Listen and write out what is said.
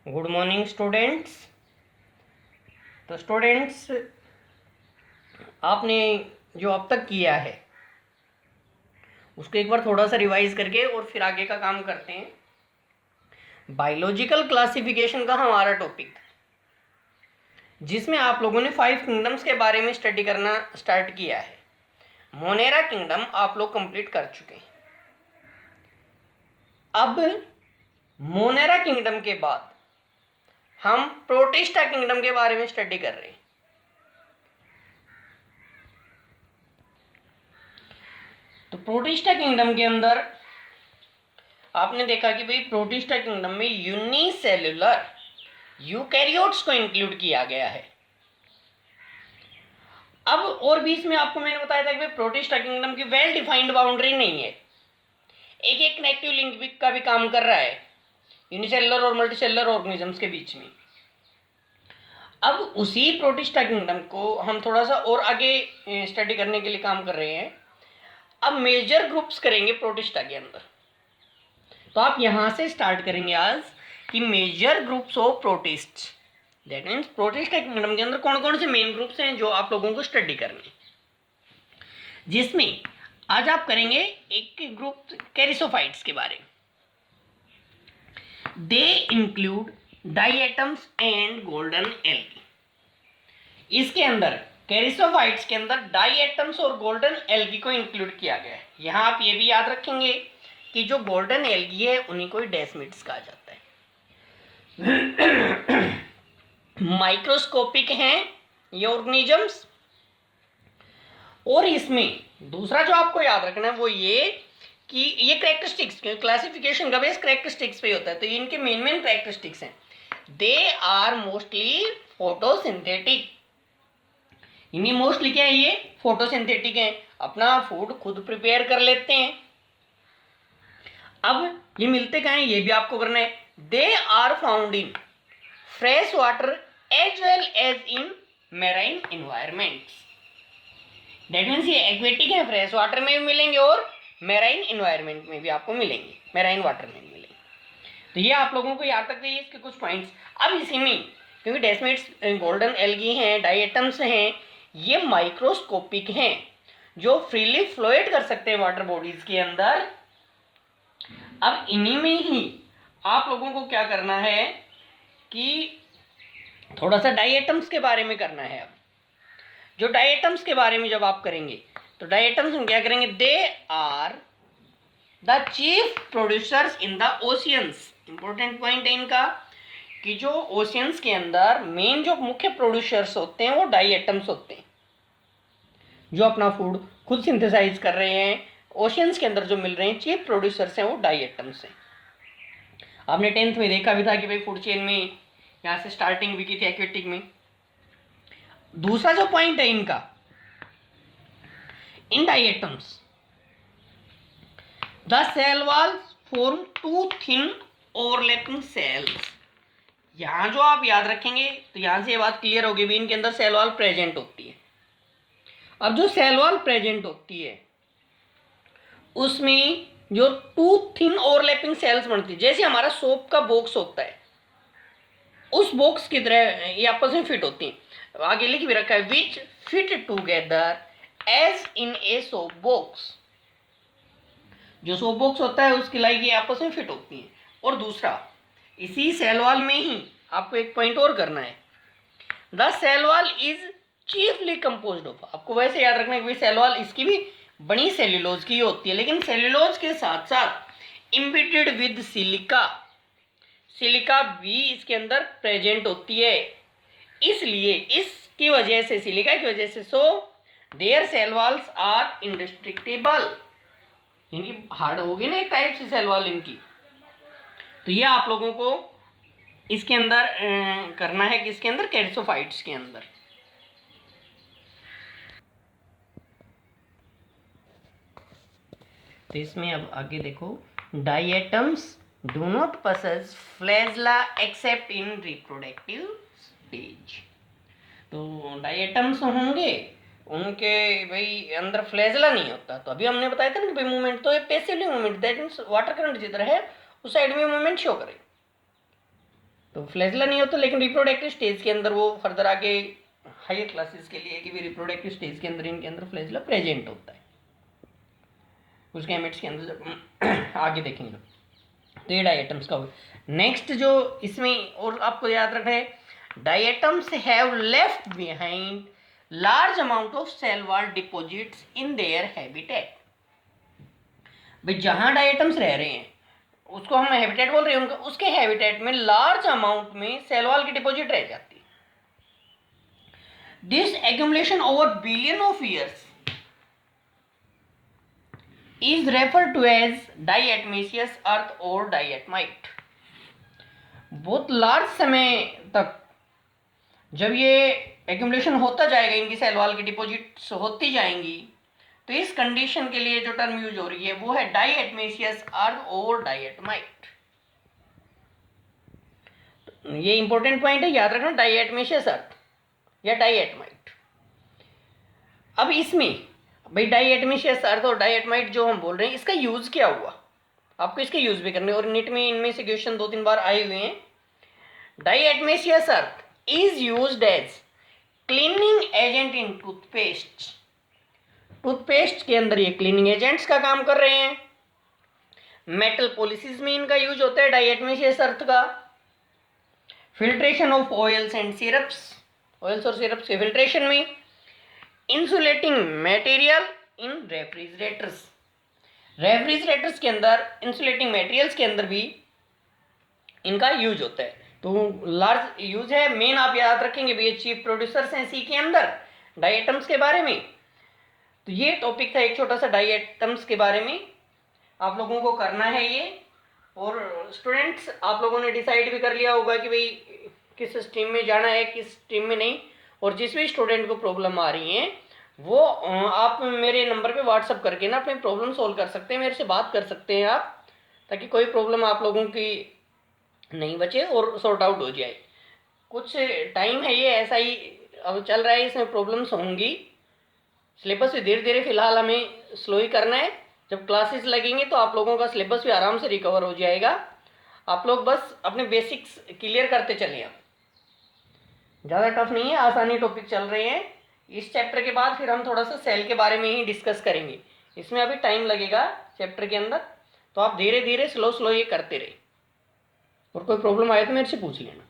Good morning students. तो students, आपने जो अब तक किया है उसको एक बार थोड़ा सा रिवाइज करके और फिर आगे का काम करते हैं। बायोलॉजिकल क्लासिफिकेशन का हमारा टॉपिक, जिसमें आप लोगों ने 5 किंगडम्स के बारे में स्टडी करना स्टार्ट किया है। मोनेरा किंगडम आप लोग कंप्लीट कर चुके हैं। अब मोनेरा किंगडम के बाद हम प्रोटिस्टा किंगडम के बारे में स्टडी कर रहे हैं। तो प्रोटिस्टा किंगडम के अंदर आपने देखा कि भाई प्रोटिस्टा किंगडम में यूनिसेल्युलर यूकैरियोट्स को इंक्लूड किया गया है। अब और भी इसमें आपको मैंने बताया था कि भाई प्रोटिस्टा किंगडम की वेल डिफाइंड बाउंड्री नहीं है, एक एक कनेक्टिव लिंक का भी काम कर रहा है यूनिसेल्युलर और मल्टीसेल्युलर ऑर्गेनिजम्स के बीच में। अब उसी प्रोटिस्टा किंगडम को हम थोड़ा सा और आगे स्टडी करने के लिए काम कर रहे हैं। अब मेजर ग्रुप्स करेंगे प्रोटिस्टा के अंदर। तो आप यहां से स्टार्ट करेंगे आज कि major groups of protist, that means protista kingdom के अंदर कौन कौन से मेन ग्रुप्स हैं जो आप लोगों को स्टडी करने, जिसमें आज आप करेंगे एक ग्रुप कैरिसोफाइट्स के बारे में। They include diatoms and golden algae. इसके अंदर कैरिसोफाइट्स के अंदर डाइएटम्स और गोल्डन एल्गी को इंक्लूड किया गया है। यहां आप ये भी याद रखेंगे कि जो गोल्डन एल्गी है उन्हीं को डेस्मिड्स कहा जाता है। माइक्रोस्कोपिक हैं ये ऑर्गेनिजम्स। और इसमें दूसरा जो आपको याद रखना है वो ये कि ये कैरेक्टरिस्टिक्स, क्लासिफिकेशन का बेस कैरेक्टरिस्टिक्स पे होता है। तो इनके मेन कैरेक्टरिस्टिक्स हैं। They are mostly photosynthetic. इनमें मोस्टली क्या है, ये फोटोसिंथेटिक है, अपना फूड खुद प्रिपेयर कर लेते हैं। अब ये मिलते कहाँ हैं ये भी आपको करना है। They are found in fresh water as well as in marine environments. That means ये एक्वेटिक है, फ्रेश वाटर में भी मिलेंगे और मेराइन इन्वायरमेंट में भी आपको मिलेंगे, मेराइन वाटर में भी मिलेंगे। तो ये आप लोगों को याद रखना है इसके कुछ पॉइंट्स। अब इसी में क्योंकि डेस्मिड्स गोल्डन एल्गी हैं, डाइएटम्स हैं, ये माइक्रोस्कोपिक हैं जो फ्रीली फ्लोएट कर सकते हैं वाटर बॉडीज के अंदर। अब इन्हीं में ही आप लोगों को क्या करना है कि थोड़ा सा डाइएटम्स के बारे में करना है। अब जो डाइएटम्स के बारे में जब आप करेंगे तो डाइएटम्स हम क्या करेंगे, they are the chief producers in the oceans. Important point है इनका कि जो ओशियंस के अंदर मेन जो मुख्य प्रोड्यूसर्स होते हैं वो डाइएटम्स होते हैं, जो अपना फूड खुद सिंथेसाइज कर रहे हैं। ओशियंस के अंदर जो मिल रहे हैं चीफ प्रोड्यूसर्स हैं वो डाइएटम्स हैं। आपने 10th में देखा भी था कि भाई फूड चेन में यहाँ से स्टार्टिंग भी की थी एक्वेटिक में। दूसरा जो पॉइंट है इनका, in diatoms the cell walls form two thin overlapping cells. यहां जो आप याद रखेंगे तो यहां से ये बात क्लियर होगी भी, इनके अंदर सेल वॉल प्रेजेंट होती है। अब जो सेल वॉल प्रेजेंट होती है उसमें जो टू थिन ओवरलैपिंग सेल्स बनती है, जैसे हमारा सोप का बॉक्स होता है उस बॉक्स की तरह ये आपस में फिट होती हैं। आगे लिख भी रखा है which fit together as in a soap box. जो सोप बॉक्स होता है उसकी लाइक ये आपस में फिट होती हैं। और दूसरा इसी सेल वॉल में ही आपको एक पॉइंट और करना है, the cell wall is chiefly composed of. आपको वैसे याद रखना है कि सेल वॉल इसकी भी बड़ी सेल्यूलोज की होती है, लेकिन सेल्यूलोज के साथ साथ इम्बिडेड विद सिलिका, सिलिका भी इसके अंदर प्रेजेंट होती है। इसलिए इसकी वजह से, सिलिका की वजह से, so their cell walls are indestructible. इनकी हार्ड होगी ना एक टाइप से सेल वॉल इनकी। तो ये आप लोगों को इसके अंदर करना है, किसके अंदर, कैरिसोफाइट्स के अंदर। तो इसमें अब आगे देखो, diatoms do not possess flagella accept in reproductive stage. तो डाइएटम्स होंगे उनके भाई अंदर फ्लैजला नहीं होता। तो अभी हमने बताया था ना कि भाई मूवमेंट तो ये passively movement, that means water current जिधर है उस साइड में मूवमेंट शो करे। तो फ्लैजला नहीं होता, लेकिन रिप्रोडक्टिव स्टेज के अंदर वो फर्दर आगे हायर क्लासेस के लिए कि भी रिप्रोडक्टिव स्टेज के अंदर इनके अंदर फ्लैजला प्रेजेंट होता है, कुछ गैमेट्स के अंदर जब आगे देखेंगे। तो ये डायटम्स का हुआ। नेक्स्ट जो इसमें और आपको याद रखना है, diatoms have left behind large amount of cell wall deposits in their habitat. भाई जहां डायटम्स रह रहे हैं उसको हम हैबिटेट बोल रहे हैं, उनका उसके हैबिटेट में लार्ज अमाउंट में सेल वॉल की डिपॉजिट रह जाती है। This accumulation over billion of years is referred to as diatomaceous earth or diatomite। बहुत लार्ज समय तक जब ये एक्यूमुलेशन होता जाएगा, इनकी सेल वॉल की डिपॉजिट्स होती जाएंगी, तो इस कंडीशन के लिए जो टर्म यूज हो रही है वो है डायटमेशियस अर्थ और डायटमाइट। ये इंपॉर्टेंट पॉइंट है, याद रखना, डायटमेशियस अर्थ या डायटमाइट। अब इसमें भाई डायटमेशियस अर्थ और डायटमाइट जो हम बोल रहे हैं, इसका यूज क्या हुआ, आपको इसके यूज भी करने, और नीट में इनमें से क्वेश्चन 2-3 बार आए हुए हैं। Diatomaceous earth is used as cleaning agent in toothpaste. Toothpaste के अंदर ये क्लीनिंग एजेंट्स का काम कर रहे हैं। मेटल पॉलिशिज में इनका यूज होता है डायटमेशियस अर्थ का। Filtration of oils and syrups, oils और सिरप्स के फिल्ट्रेशन में। Insulating material in refrigerators, refrigerators के अंदर इंसुलेटिंग मटेरियल्स के अंदर भी इनका यूज होता है। तो लार्ज यूज है। मेन आप याद रखेंगे भी, ये चीफ प्रोड्यूसर्स हैं सी के अंदर डायटम्स के बारे में। तो ये टॉपिक था एक छोटा सा डायटम्स के बारे में, आप लोगों को करना है ये। और स्टूडेंट्स आप लोगों ने डिसाइड भी कर लिया होगा कि भाई किस स्ट्रीम में जाना है, किस स्ट्रीम में नहीं। और जिस भी स्टूडेंट को प्रॉब्लम आ रही है वो आप मेरे नंबर पे व्हाट्सअप करके ना अपनी प्रॉब्लम सॉल्व कर सकते हैं, मेरे से बात कर सकते हैं आप, ताकि कोई प्रॉब्लम आप लोगों की नहीं बचे और सॉर्ट आउट हो जाए। कुछ टाइम है ये ऐसा ही अब चल रहा है, इसमें प्रॉब्लम्स होंगी। सिलेबस भी धीरे धीरे फिलहाल हमें स्लो ही करना है। जब क्लासेस लगेंगे तो आप लोगों का सिलेबस भी आराम से रिकवर हो जाएगा। आप लोग बस अपने बेसिक्स क्लियर करते चलिए, ज़्यादा टफ नहीं है, आसानी टॉपिक चल रहे हैं। इस चैप्टर के बाद फिर हम थोड़ा सा सेल के बारे में ही डिस्कस करेंगे, इसमें अभी टाइम लगेगा चैप्टर के अंदर। तो आप धीरे धीरे स्लो ये करते रहे, और कोई प्रॉब्लम आए तो मेरे से पूछ लेना।